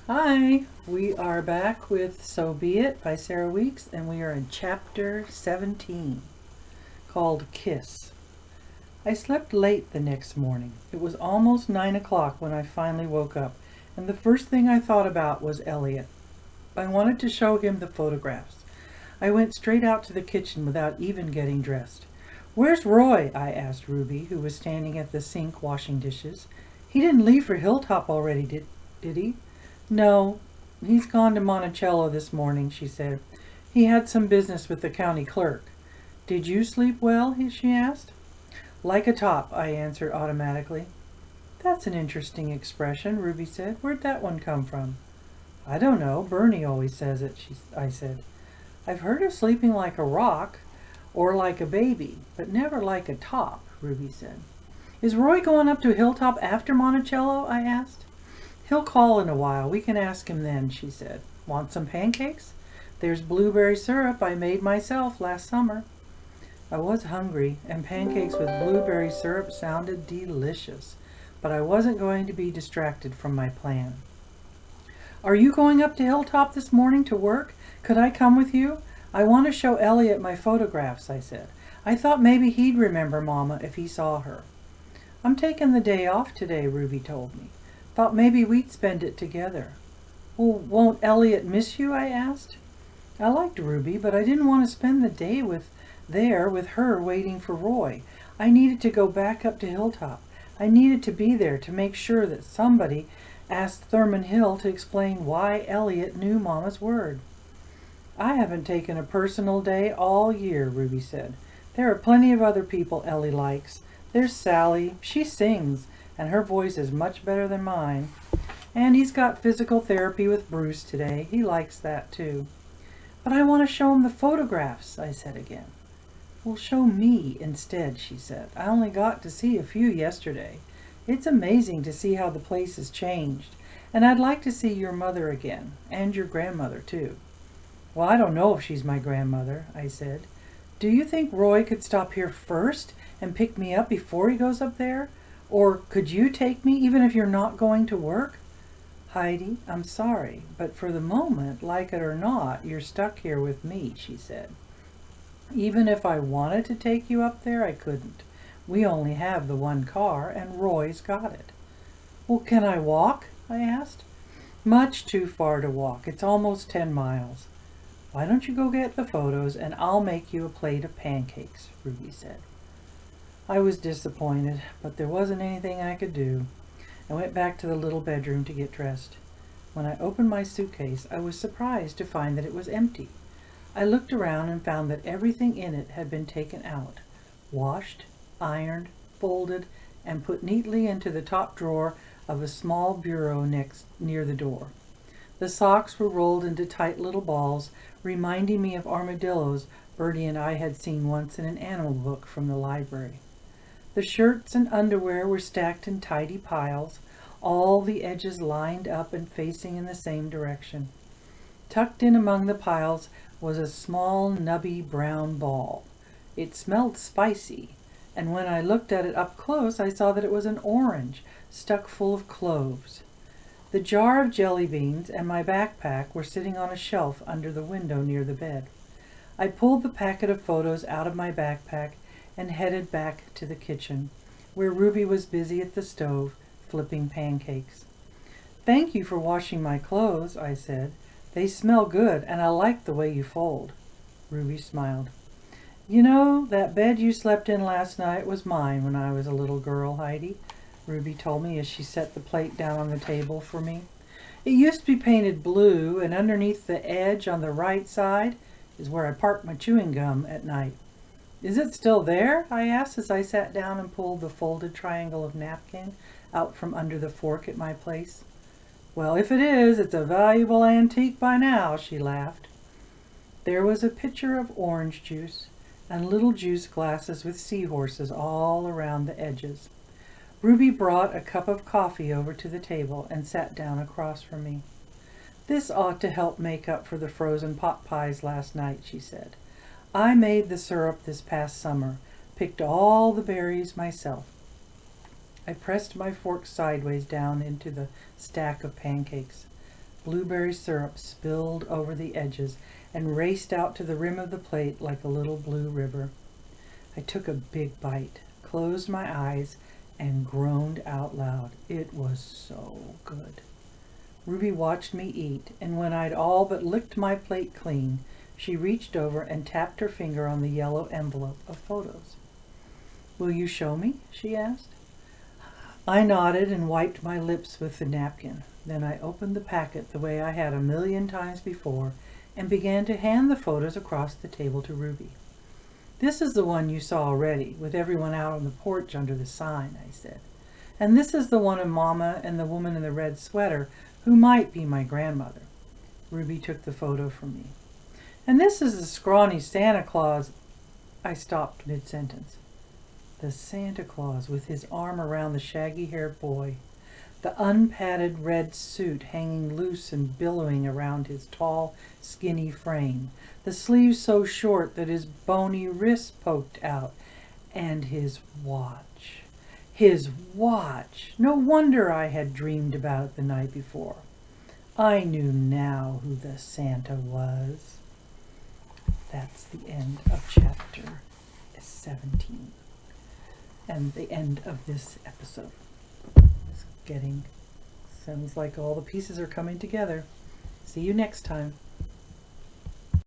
Hi, we are back with So Be It by Sarah Weeks, and we are in chapter 17 called Kiss. I slept late the next morning. It was almost 9 o'clock when I finally woke up, and the first thing I thought about was Elliot. I wanted to show him the photographs. I went straight out to the kitchen without even getting dressed. "Where's Roy?" I asked Ruby, who was standing at the sink washing dishes. "He didn't leave for Hilltop already, did he?" "No, he's gone to Monticello this morning," she said. "He had some business with the county clerk." "Did you sleep well?" she asked. "Like a top," I answered automatically. "That's an interesting expression," Ruby said. "Where'd that one come from?" "I don't know. Bernie always says it," I said. "I've heard of sleeping like a rock or like a baby, but never like a top," Ruby said. "Is Roy going up to Hilltop after Monticello?" I asked. "He'll call in a while. We can ask him then," she said. "Want some pancakes? There's blueberry syrup I made myself last summer." I was hungry, and pancakes with blueberry syrup sounded delicious, but I wasn't going to be distracted from my plan. "Are you going up to Hilltop this morning to work? Could I come with you? I want to show Elliot my photographs," I said. "I thought maybe he'd remember Mama if he saw her." "I'm taking the day off today," Ruby told me. "Thought maybe we'd spend it together." "Well, won't Elliot miss you?" I asked. I liked Ruby, but I didn't want to spend the day with her waiting for Roy. I needed to go back up to Hilltop. I needed to be there to make sure that somebody asked Thurman Hill to explain why Elliot knew Mama's word. "I haven't taken a personal day all year," Ruby said. "There are plenty of other people Ellie likes. There's Sally. She sings, and her voice is much better than mine. And he's got physical therapy with Bruce today. He likes that too." "But I want to show him the photographs," I said again. "Well, show me instead," she said. "I only got to see a few yesterday. It's amazing to see how the place has changed. And I'd like to see your mother again, and your grandmother too." "Well, I don't know if she's my grandmother," I said. "Do you think Roy could stop here first and pick me up before he goes up there? Or could you take me even if you're not going to work?" "Heidi, I'm sorry, but for the moment, like it or not, you're stuck here with me," she said. "Even if I wanted to take you up there, I couldn't. We only have the one car, and Roy's got it." "Well, can I walk?" I asked. "Much too far to walk. It's almost 10 miles. "Why don't you go get the photos, and I'll make you a plate of pancakes," Ruby said. I was disappointed, but there wasn't anything I could do. I went back to the little bedroom to get dressed. When I opened my suitcase, I was surprised to find that it was empty. I looked around and found that everything in it had been taken out, washed, ironed, folded, and put neatly into the top drawer of a small bureau near the door. The socks were rolled into tight little balls, reminding me of armadillos Bertie and I had seen once in an animal book from the library. The shirts and underwear were stacked in tidy piles, all the edges lined up and facing in the same direction. Tucked in among the piles was a small, nubby brown ball. It smelled spicy, and when I looked at it up close, I saw that it was an orange stuck full of cloves. The jar of jelly beans and my backpack were sitting on a shelf under the window near the bed. I pulled the packet of photos out of my backpack and headed back to the kitchen, where Ruby was busy at the stove, flipping pancakes. "Thank you for washing my clothes," I said. "They smell good, and I like the way you fold." Ruby smiled. "You know, that bed you slept in last night was mine when I was a little girl, Heidi," Ruby told me as she set the plate down on the table for me. "It used to be painted blue, and underneath the edge on the right side is where I park my chewing gum at night." "Is it still there?" I asked as I sat down and pulled the folded triangle of napkin out from under the fork at my place. "Well, if it is, it's a valuable antique by now," she laughed. There was a pitcher of orange juice and little juice glasses with seahorses all around the edges. Ruby brought a cup of coffee over to the table and sat down across from me. "This ought to help make up for the frozen pot pies last night," she said. "I made the syrup this past summer, picked all the berries myself." I pressed my fork sideways down into the stack of pancakes. Blueberry syrup spilled over the edges and raced out to the rim of the plate like a little blue river. I took a big bite, closed my eyes, and groaned out loud. It was so good. Ruby watched me eat, and when I'd all but licked my plate clean, she reached over and tapped her finger on the yellow envelope of photos. "Will you show me?" she asked. I nodded and wiped my lips with the napkin. Then I opened the packet the way I had a million times before and began to hand the photos across the table to Ruby. "This is the one you saw already, with everyone out on the porch under the sign," I said. "And this is the one of Mama and the woman in the red sweater, who might be my grandmother." Ruby took the photo from me. "And this is the scrawny Santa Claus." I stopped mid-sentence. The Santa Claus with his arm around the shaggy-haired boy, the unpadded red suit hanging loose and billowing around his tall, skinny frame, the sleeves so short that his bony wrists poked out, and his watch. His watch! No wonder I had dreamed about it the night before. I knew now who the Santa was. That's the end of chapter 17. And the end of this episode. Sounds like all the pieces are coming together. See you next time.